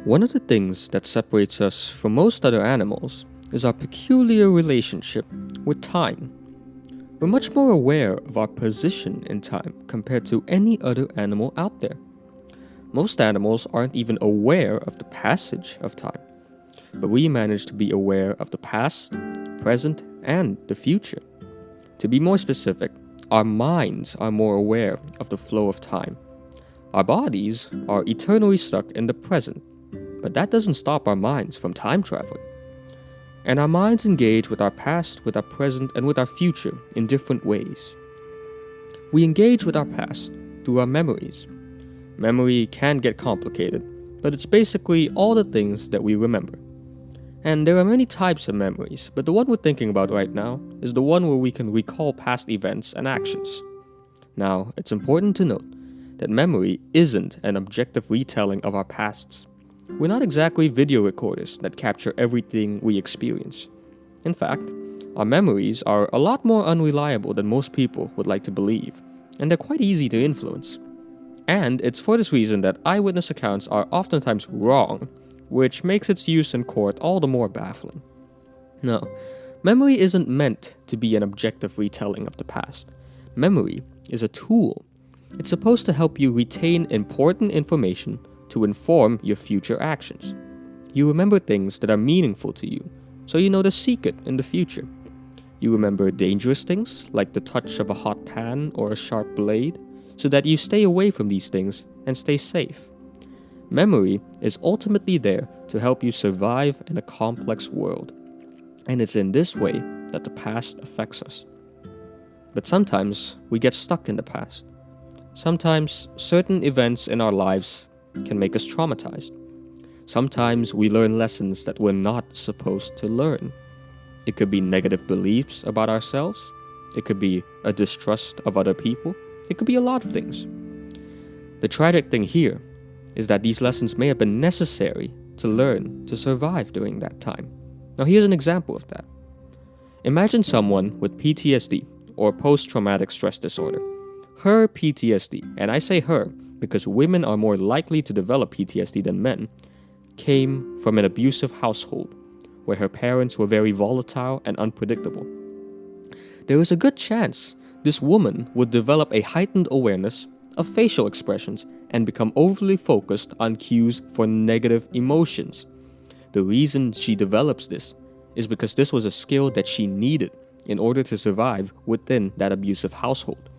One of the things that separates us from most other animals is our peculiar relationship with time. We're much more aware of our position in time compared to any other animal out there. Most animals aren't even aware of the passage of time, but we manage to be aware of the past, present, and the future. To be more specific, our minds are more aware of the flow of time. Our bodies are eternally stuck in the present, but that doesn't stop our minds from time traveling. And our minds engage with our past, with our present, and with our future in different ways. We engage with our past through our memories. Memory can get complicated, but it's basically all the things that we remember. And there are many types of memories, but the one we're thinking about right now is the one where we can recall past events and actions. Now, it's important to note that memory isn't an objective retelling of our pasts. We're not exactly video recorders that capture everything we experience. In fact, our memories are a lot more unreliable than most people would like to believe, and they're quite easy to influence. And it's for this reason that eyewitness accounts are oftentimes wrong, which makes its use in court all the more baffling. No, memory isn't meant to be an objective retelling of the past. Memory is a tool. It's supposed to help you retain important information to inform your future actions. You remember things that are meaningful to you, so you know to seek it in the future. You remember dangerous things, like the touch of a hot pan or a sharp blade, so that you stay away from these things and stay safe. Memory is ultimately there to help you survive in a complex world, and it's in this way that the past affects us. But sometimes we get stuck in the past. Sometimes certain events in our lives can make us traumatized. Sometimes we learn lessons that we're not supposed to learn. It could be negative beliefs about ourselves. It could be a distrust of other people. It could be a lot of things. The tragic thing here is that these lessons may have been necessary to learn to survive during that time. Now here's an example of that. Imagine someone with PTSD or post-traumatic stress disorder. Her PTSD, and I say her because women are more likely to develop PTSD than men, came from an abusive household where her parents were very volatile and unpredictable. There is a good chance this woman would develop a heightened awareness of facial expressions and become overly focused on cues for negative emotions. The reason she develops this is because this was a skill that she needed in order to survive within that abusive household.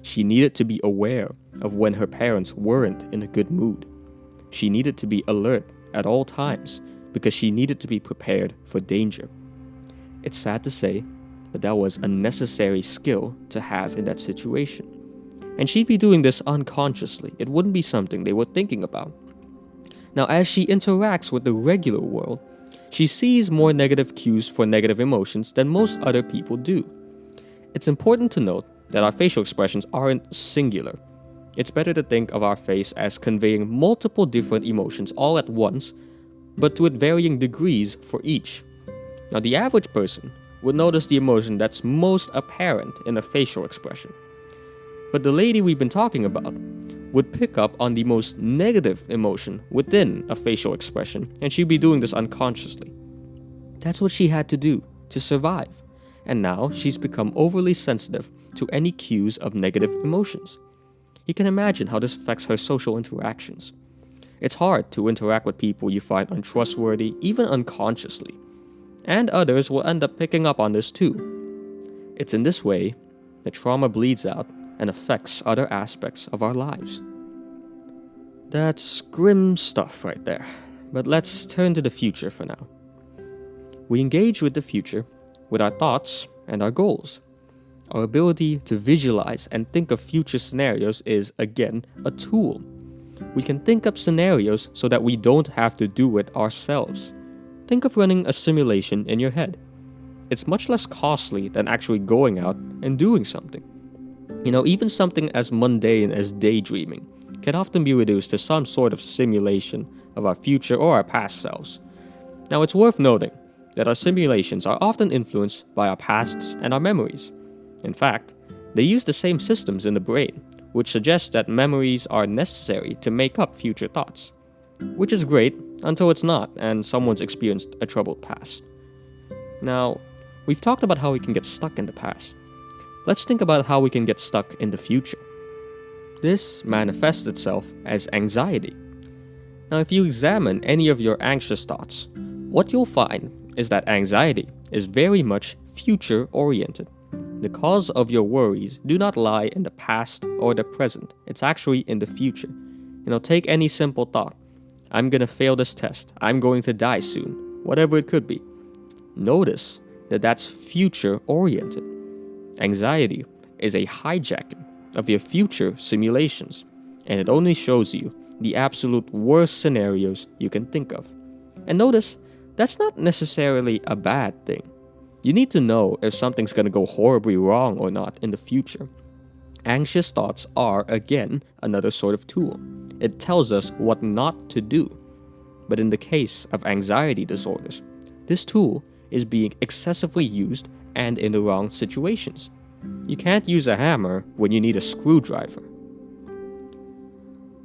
She needed to be aware of when her parents weren't in a good mood. She needed to be alert at all times because she needed to be prepared for danger. It's sad to say, but that was a necessary skill to have in that situation. And she'd be doing this unconsciously. It wouldn't be something they were thinking about. Now, as she interacts with the regular world, she sees more negative cues for negative emotions than most other people do. It's important to note that our facial expressions aren't singular. It's better to think of our face as conveying multiple different emotions all at once, but with varying degrees for each. Now, the average person would notice the emotion that's most apparent in a facial expression. But the lady we've been talking about would pick up on the most negative emotion within a facial expression, and she'd be doing this unconsciously. That's what she had to do to survive, and now she's become overly sensitive to any cues of negative emotions. You can imagine how this affects her social interactions. It's hard to interact with people you find untrustworthy, even unconsciously, and others will end up picking up on this too. It's in this way that trauma bleeds out and affects other aspects of our lives. That's grim stuff right there, but let's turn to the future for now. We engage with the future with our thoughts and our goals. Our ability to visualize and think of future scenarios is, again, a tool. We can think up scenarios so that we don't have to do it ourselves. Think of running a simulation in your head. It's much less costly than actually going out and doing something. Even something as mundane as daydreaming can often be reduced to some sort of simulation of our future or our past selves. Now, it's worth noting that our simulations are often influenced by our pasts and our memories. In fact, they use the same systems in the brain, which suggests that memories are necessary to make up future thoughts. Which is great, until it's not, and someone's experienced a troubled past. Now, we've talked about how we can get stuck in the past. Let's think about how we can get stuck in the future. This manifests itself as anxiety. Now, if you examine any of your anxious thoughts, what you'll find is that anxiety is very much future-oriented. The cause of your worries do not lie in the past or the present. It's actually in the future. Take any simple thought. I'm gonna fail this test. I'm going to die soon. Whatever it could be. Notice that that's future-oriented. Anxiety is a hijacking of your future simulations, and it only shows you the absolute worst scenarios you can think of. And notice, that's not necessarily a bad thing. You need to know if something's going to go horribly wrong or not in the future. Anxious thoughts are, again, another sort of tool. It tells us what not to do. But in the case of anxiety disorders, this tool is being excessively used and in the wrong situations. You can't use a hammer when you need a screwdriver.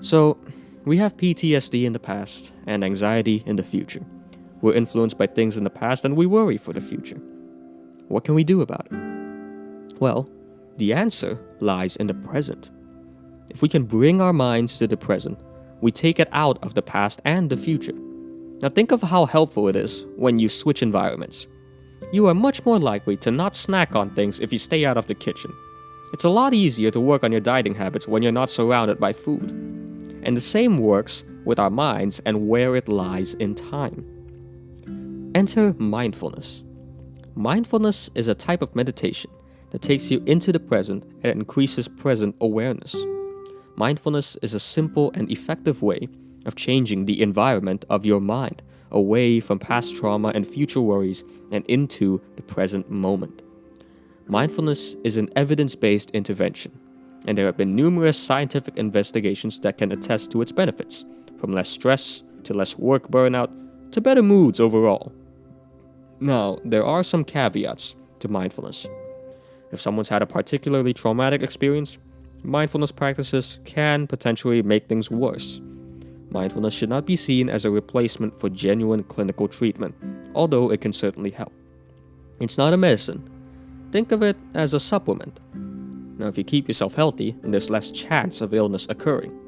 So, we have PTSD in the past and anxiety in the future. We're influenced by things in the past and we worry for the future. What can we do about it? Well, the answer lies in the present. If we can bring our minds to the present, we take it out of the past and the future. Now think of how helpful it is when you switch environments. You are much more likely to not snack on things if you stay out of the kitchen. It's a lot easier to work on your dieting habits when you're not surrounded by food. And the same works with our minds and where it lies in time. Enter mindfulness. Mindfulness is a type of meditation that takes you into the present and increases present awareness. Mindfulness is a simple and effective way of changing the environment of your mind away from past trauma and future worries and into the present moment. Mindfulness is an evidence-based intervention, and there have been numerous scientific investigations that can attest to its benefits, from less stress to less work burnout to better moods overall. Now, there are some caveats to mindfulness. If someone's had a particularly traumatic experience, mindfulness practices can potentially make things worse. Mindfulness should not be seen as a replacement for genuine clinical treatment, although it can certainly help. It's not a medicine. Think of it as a supplement. Now, if you keep yourself healthy, then there's less chance of illness occurring.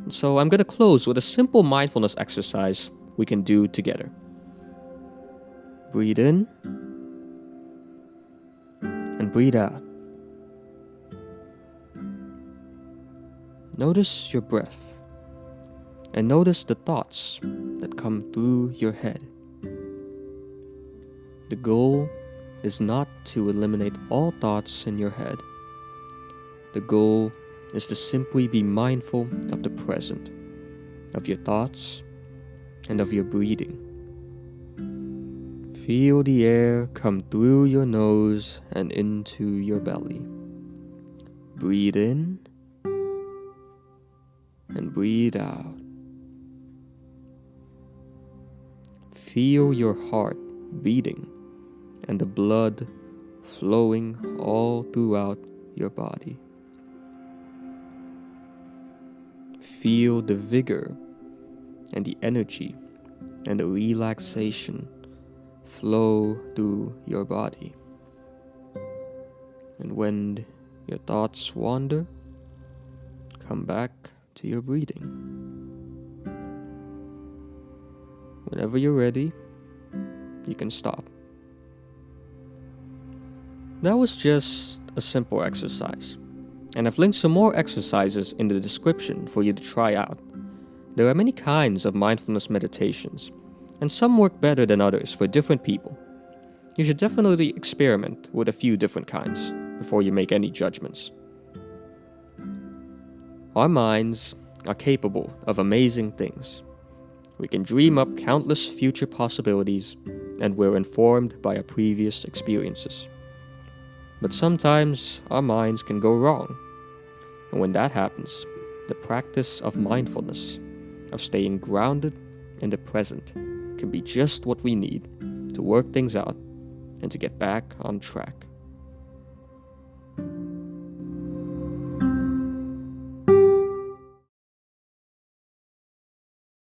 So I'm going to close with a simple mindfulness exercise we can do together. Breathe in and breathe out. Notice your breath and notice the thoughts that come through your head. The goal is not to eliminate all thoughts in your head. The goal is to simply be mindful of the present, of your thoughts, and of your breathing. Feel the air come through your nose and into your belly. Breathe in and breathe out. Feel your heart beating and the blood flowing all throughout your body. Feel the vigor and the energy and the relaxation flow through your body. And when your thoughts wander, come back to your breathing. Whenever you're ready, you can stop. That was just a simple exercise, and I've linked some more exercises in the description for you to try out. There are many kinds of mindfulness meditations, and some work better than others for different people. You should definitely experiment with a few different kinds before you make any judgments. Our minds are capable of amazing things. We can dream up countless future possibilities, and we're informed by our previous experiences. But sometimes our minds can go wrong. And when that happens, the practice of mindfulness, of staying grounded in the present, can be just what we need to work things out and to get back on track.